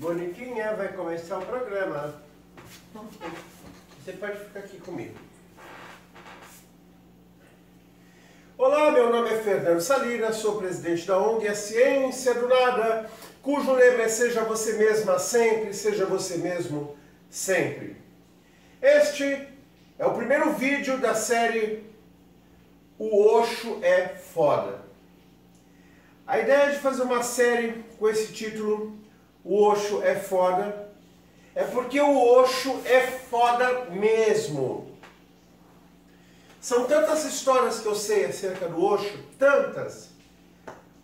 Bonitinha, vai começar o programa. Você pode ficar aqui comigo. Olá, meu nome é Fernando Salira, sou presidente da ONG A Ciência do Nada, cujo lema é Seja Você Mesma Sempre, Seja Você Mesmo Sempre. Este é o primeiro vídeo da série O Osho é Foda. A ideia de fazer uma série com esse título, O Osho é Foda, é porque o Osho é foda mesmo. São tantas histórias que eu sei acerca do Osho, tantas,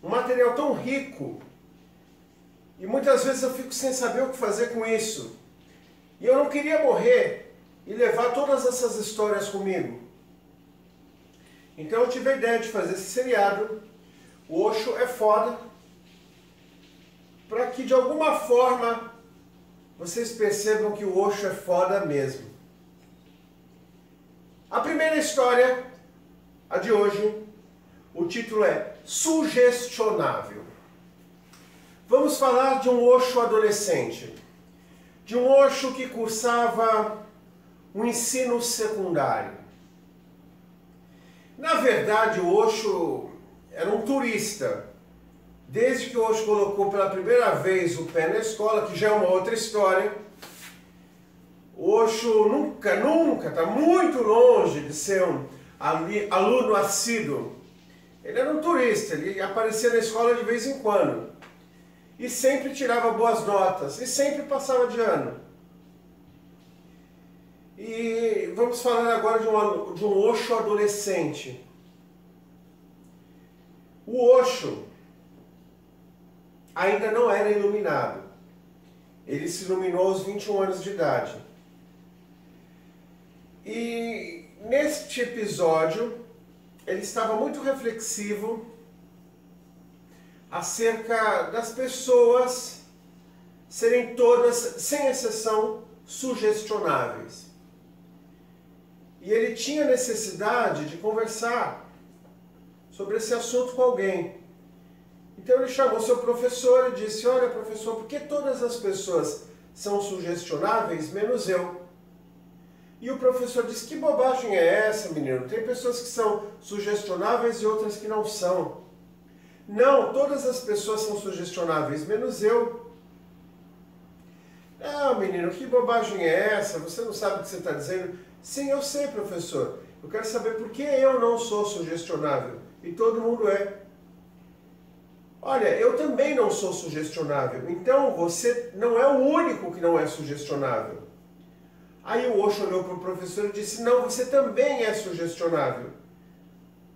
um material tão rico, e muitas vezes eu fico sem saber o que fazer com isso. E eu não queria morrer e levar todas essas histórias comigo. Então eu tive a ideia de fazer esse seriado, O Osho é Foda, para que de alguma forma vocês percebam que o Osho é foda mesmo. A primeira história, a de hoje, o título é Sugestionável. Vamos falar de um Osho adolescente, de um Osho que cursava um ensino secundário. Na verdade, o Osho era um turista. Desde que o Osho colocou pela primeira vez o pé na escola, que já é uma outra história, o Osho nunca, está muito longe de ser um aluno assíduo. Ele era um turista, ele aparecia na escola de vez em quando. E sempre tirava boas notas, e sempre passava de ano. E vamos falar agora de um Osho adolescente. O Osho ainda não era iluminado. Ele se iluminou aos 21 anos de idade. E neste episódio, ele estava muito reflexivo acerca das pessoas serem todas, sem exceção, sugestionáveis. E ele tinha necessidade de conversar sobre esse assunto com alguém. Então ele chamou seu professor e disse: olha, professor, por que todas as pessoas são sugestionáveis, menos eu? E o professor disse: que bobagem é essa, menino? Tem pessoas que são sugestionáveis e outras que não são. Não, todas as pessoas são sugestionáveis, menos eu. Ah, menino, que bobagem é essa? Você não sabe o que você está dizendo? Sim, eu sei, professor. Eu quero saber por que eu não sou sugestionável e todo mundo é. Olha, eu também não sou sugestionável, então você não é o único que não é sugestionável. Aí o Osho olhou para o professor e disse: não, você também é sugestionável.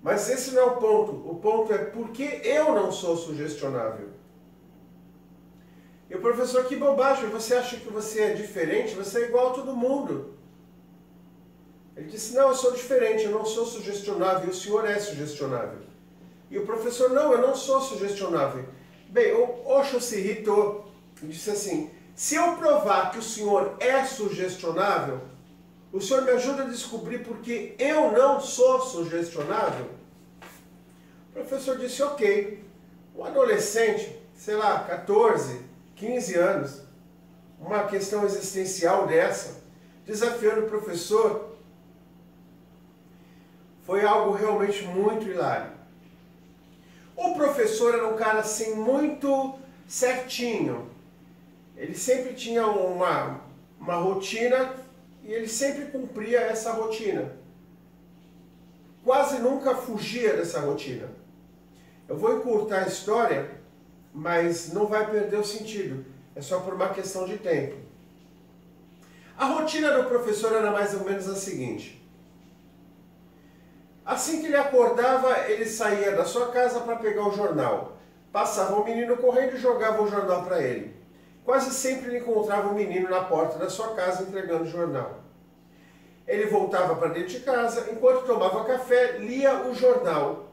Mas esse não é o ponto. O ponto é por que eu não sou sugestionável. E o professor: que bobagem, você acha que você é diferente? Você é igual a todo mundo. Ele disse: não, eu sou diferente, eu não sou sugestionável, e o senhor é sugestionável. E o professor: não, eu não sou sugestionável. Bem, o Osho se irritou e disse assim: se eu provar que o senhor é sugestionável, o senhor me ajuda a descobrir por que eu não sou sugestionável? O professor disse: ok. Um adolescente, sei lá, 14, 15 anos, uma questão existencial dessa, desafiando o professor, foi algo realmente muito hilário. O professor era um cara assim muito certinho. Ele sempre tinha uma rotina e ele sempre cumpria essa rotina. Quase nunca fugia dessa rotina. Eu vou encurtar a história, mas não vai perder o sentido. É só por uma questão de tempo. A rotina do professor era mais ou menos a seguinte. Assim que ele acordava, ele saía da sua casa para pegar o jornal. Passava um menino correndo e jogava o jornal para ele. Quase sempre ele encontrava um menino na porta da sua casa entregando o jornal. Ele voltava para dentro de casa, enquanto tomava café, lia o jornal.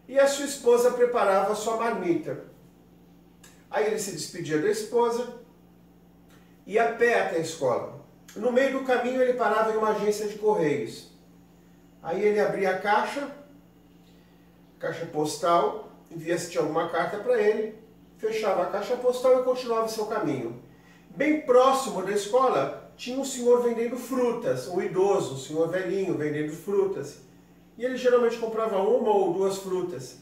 E a sua esposa preparava a sua marmita. Aí ele se despedia da esposa e ia a pé até a escola. No meio do caminho ele parava em uma agência de correios. Aí ele abria a caixa postal, via se tinha alguma carta para ele, fechava a caixa postal e continuava o seu caminho. Bem próximo da escola tinha um senhor vendendo frutas, um idoso, um senhor velhinho vendendo frutas. E ele geralmente comprava uma ou duas frutas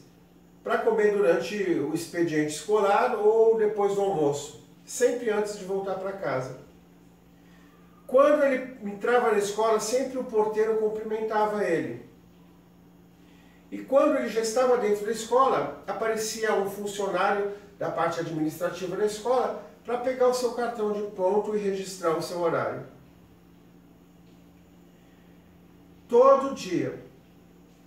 para comer durante o expediente escolar ou depois do almoço, sempre antes de voltar para casa. Quando ele entrava na escola, sempre o porteiro cumprimentava ele. E quando ele já estava dentro da escola, aparecia um funcionário da parte administrativa da escola para pegar o seu cartão de ponto e registrar o seu horário. Todo dia.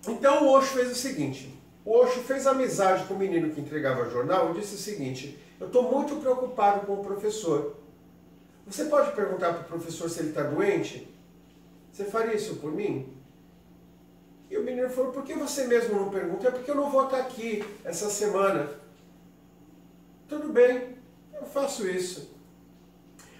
Então o Osho fez o seguinte, o Osho fez amizade com o menino que entregava jornal e disse o seguinte: eu estou muito preocupado com o professor. Você pode perguntar para o professor se ele está doente? Você faria isso por mim? E o menino falou: por que você mesmo não pergunta? É porque eu não vou estar aqui essa semana. Tudo bem, eu faço isso.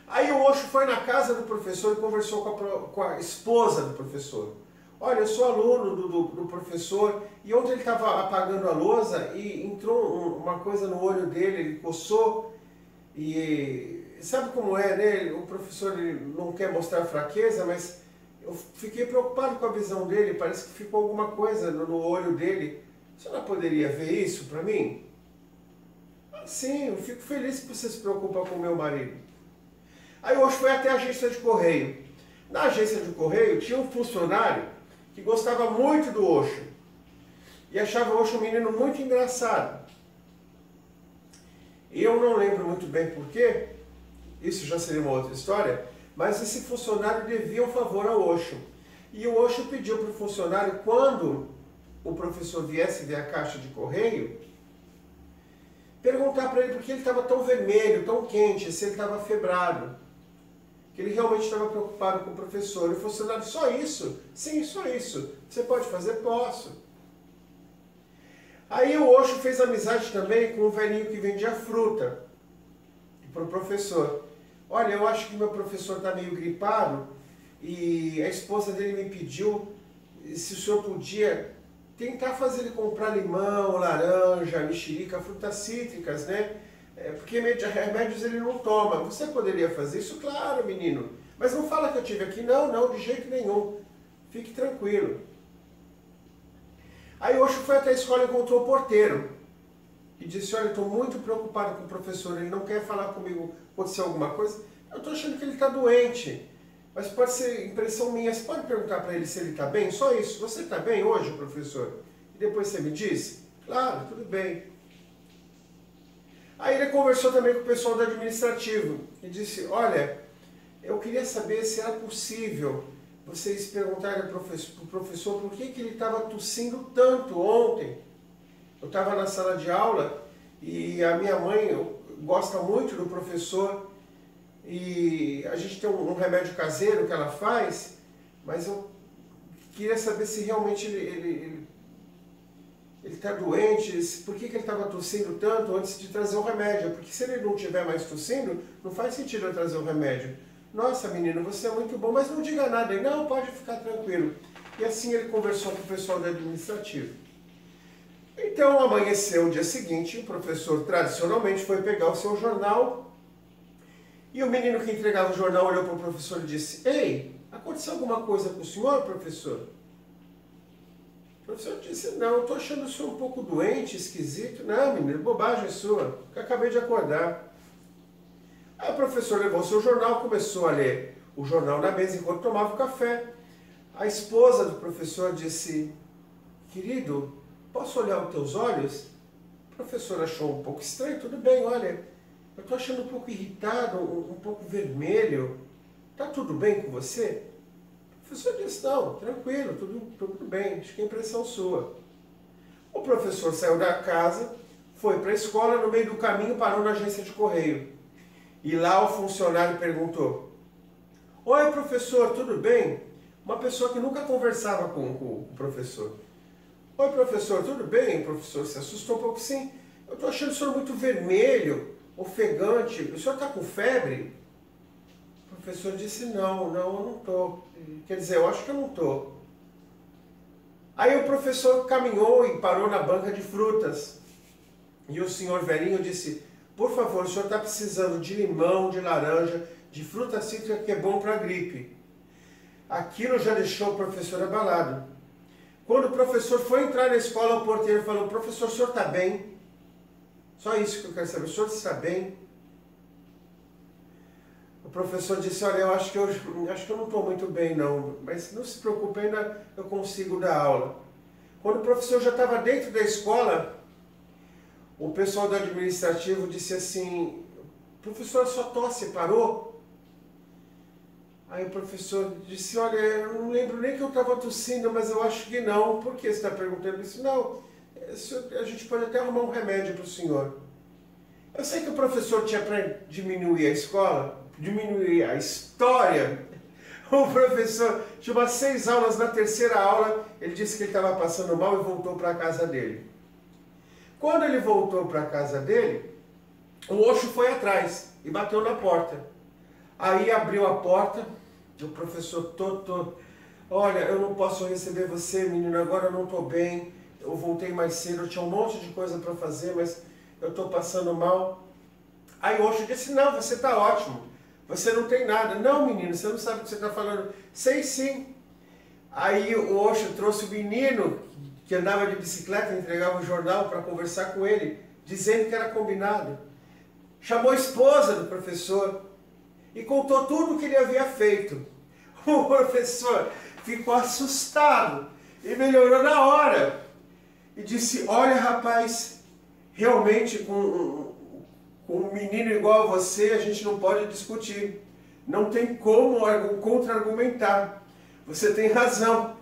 Aí o Osho foi na casa do professor e conversou com a esposa do professor. Olha, eu sou aluno do professor e ontem ele estava apagando a lousa e entrou uma coisa no olho dele, ele coçou e sabe como é, né? O professor ele não quer mostrar fraqueza, mas eu fiquei preocupado com a visão dele, parece que ficou alguma coisa no olho dele. A senhora poderia ver isso para mim? Ah, sim, eu fico feliz que você se preocupa com o meu marido. Aí o Osho foi até a agência de correio. Na agência de correio tinha um funcionário que gostava muito do Osho e achava o Osho um menino muito engraçado. E eu não lembro muito bem porquê, isso já seria uma outra história, mas esse funcionário devia um favor ao Osho. E o Osho pediu para o funcionário, quando o professor viesse ver a caixa de correio, perguntar para ele por que ele estava tão vermelho, tão quente, se ele estava afebrado. Que ele realmente estava preocupado com o professor. E o funcionário: só isso? Sim, só isso. Você pode fazer? Posso. Aí o Osho fez amizade também com um velhinho que vendia fruta para o professor. Olha, eu acho que meu professor está meio gripado e a esposa dele me pediu se o senhor podia tentar fazer ele comprar limão, laranja, mexerica, frutas cítricas, né? Porque remédios ele não toma. Você poderia fazer isso? Claro, menino. Mas não fala que eu tive aqui. Não, não, de jeito nenhum. Fique tranquilo. Aí o Osho foi até a escola e encontrou o porteiro. E disse: olha, eu estou muito preocupado com o professor. Ele não quer falar comigo. Aconteceu alguma coisa? Eu estou achando que ele está doente. Mas pode ser impressão minha. Você pode perguntar para ele se ele está bem? Só isso. Você está bem hoje, professor? E depois você me diz? Claro, tudo bem. Aí ele conversou também com o pessoal do administrativo e disse: olha, eu queria saber se era possível vocês perguntarem para o professor por que ele estava tossindo tanto ontem. Eu estava na sala de aula e a minha mãe gosta muito do professor e a gente tem um remédio caseiro que ela faz, mas eu queria saber se realmente ele está doente, por que ele estava tossindo tanto antes de trazer o remédio? Porque se ele não estiver mais tossindo, não faz sentido eu trazer o remédio. Nossa, menino, você é muito bom, mas não diga nada. Ele: não, pode ficar tranquilo. E assim ele conversou com o pessoal do administrativo. Então amanheceu o dia seguinte, o professor tradicionalmente foi pegar o seu jornal e o menino que entregava o jornal olhou para o professor e disse: ei, aconteceu alguma coisa com o senhor, professor? O professor disse: não, eu estou achando o senhor um pouco doente, esquisito. Não, menino, bobagem sua, que eu acabei de acordar. Aí o professor levou o seu jornal, começou a ler o jornal na mesa enquanto tomava o café. A esposa do professor disse: querido, posso olhar os teus olhos? O professor achou um pouco estranho. Tudo bem, olha, eu estou achando um pouco irritado, um pouco vermelho. Está tudo bem com você? O professor disse: não, tranquilo, tudo bem, acho que é impressão sua. O professor saiu da casa, foi para a escola, no meio do caminho parou na agência de correio. E lá o funcionário perguntou: oi, professor, tudo bem? Uma pessoa que nunca conversava com o professor. Oi, professor, tudo bem? O professor se assustou um pouco. Sim, eu estou achando o senhor muito vermelho, ofegante. O senhor está com febre? O professor disse: não, eu não estou. Quer dizer, eu acho que eu não estou. Aí o professor caminhou e parou na banca de frutas. E o senhor velhinho disse: por favor, o senhor está precisando de limão, de laranja, de fruta cítrica que é bom para a gripe. Aquilo já deixou o professor abalado. Quando o professor foi entrar na escola, o porteiro falou: professor, o senhor está bem? Só isso que eu quero saber, o senhor está bem? O professor disse: olha, eu acho que eu não estou muito bem não, mas não se preocupe, ainda eu consigo dar aula. Quando o professor já estava dentro da escola, o pessoal do administrativo disse assim: professor, sua tosse parou? Aí o professor disse: olha, eu não lembro nem que eu estava tossindo, mas eu acho que não. Por que você está perguntando? Ele disse: não, a gente pode até arrumar um remédio para o senhor. Eu sei que o professor tinha para diminuir a escola, diminuir a história. O professor tinha umas 6 aulas, na terceira aula ele disse que ele estava passando mal e voltou para a casa dele. Quando ele voltou para a casa dele, o Osho foi atrás e bateu na porta. Aí abriu a porta, o professor olha, eu não posso receber você, menino, agora eu não estou bem, eu voltei mais cedo, eu tinha um monte de coisa para fazer, mas eu estou passando mal. Aí o Osho disse: não, você está ótimo, você não tem nada. Não, menino, você não sabe o que você está falando. Sei sim. Aí o Osho trouxe o menino que andava de bicicleta, entregava o jornal para conversar com ele, dizendo que era combinado. Chamou a esposa do professor e contou tudo o que ele havia feito. O professor ficou assustado e melhorou na hora. E disse: olha, rapaz, realmente com um menino igual a você a gente não pode discutir. Não tem como contra-argumentar. Você tem razão.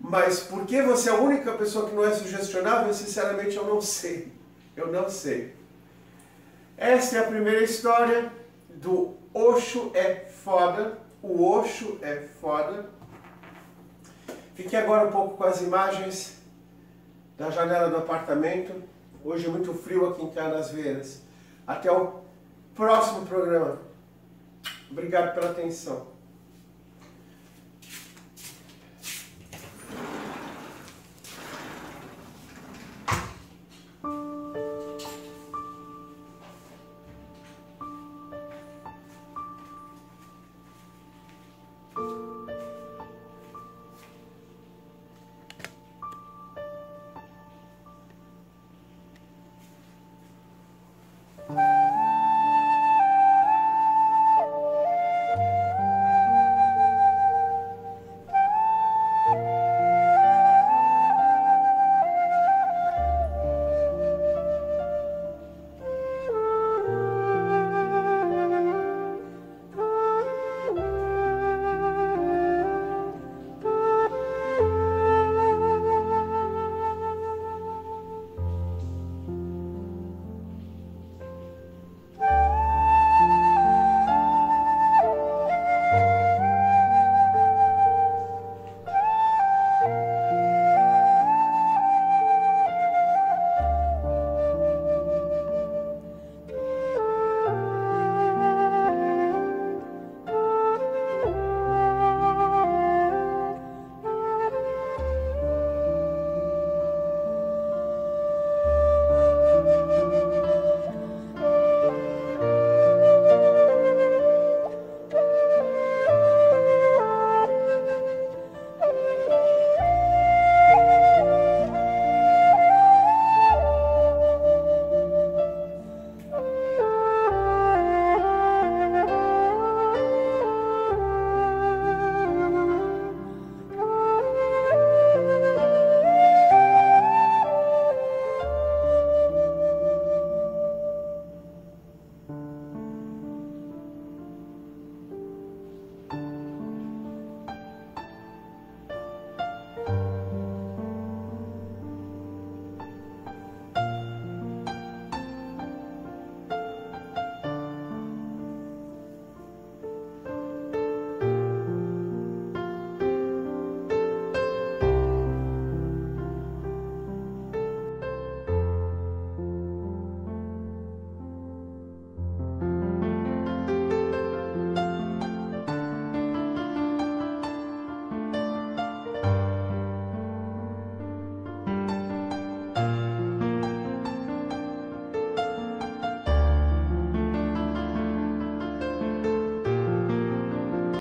Mas por que você é a única pessoa que não é sugestionável? Sinceramente, eu não sei. Eu não sei. Essa é a primeira história do Osho é foda. O Osho é foda. Fiquei agora um pouco com as imagens da janela do apartamento. Hoje é muito frio aqui em Canasvieiras. Até o próximo programa. Obrigado pela atenção.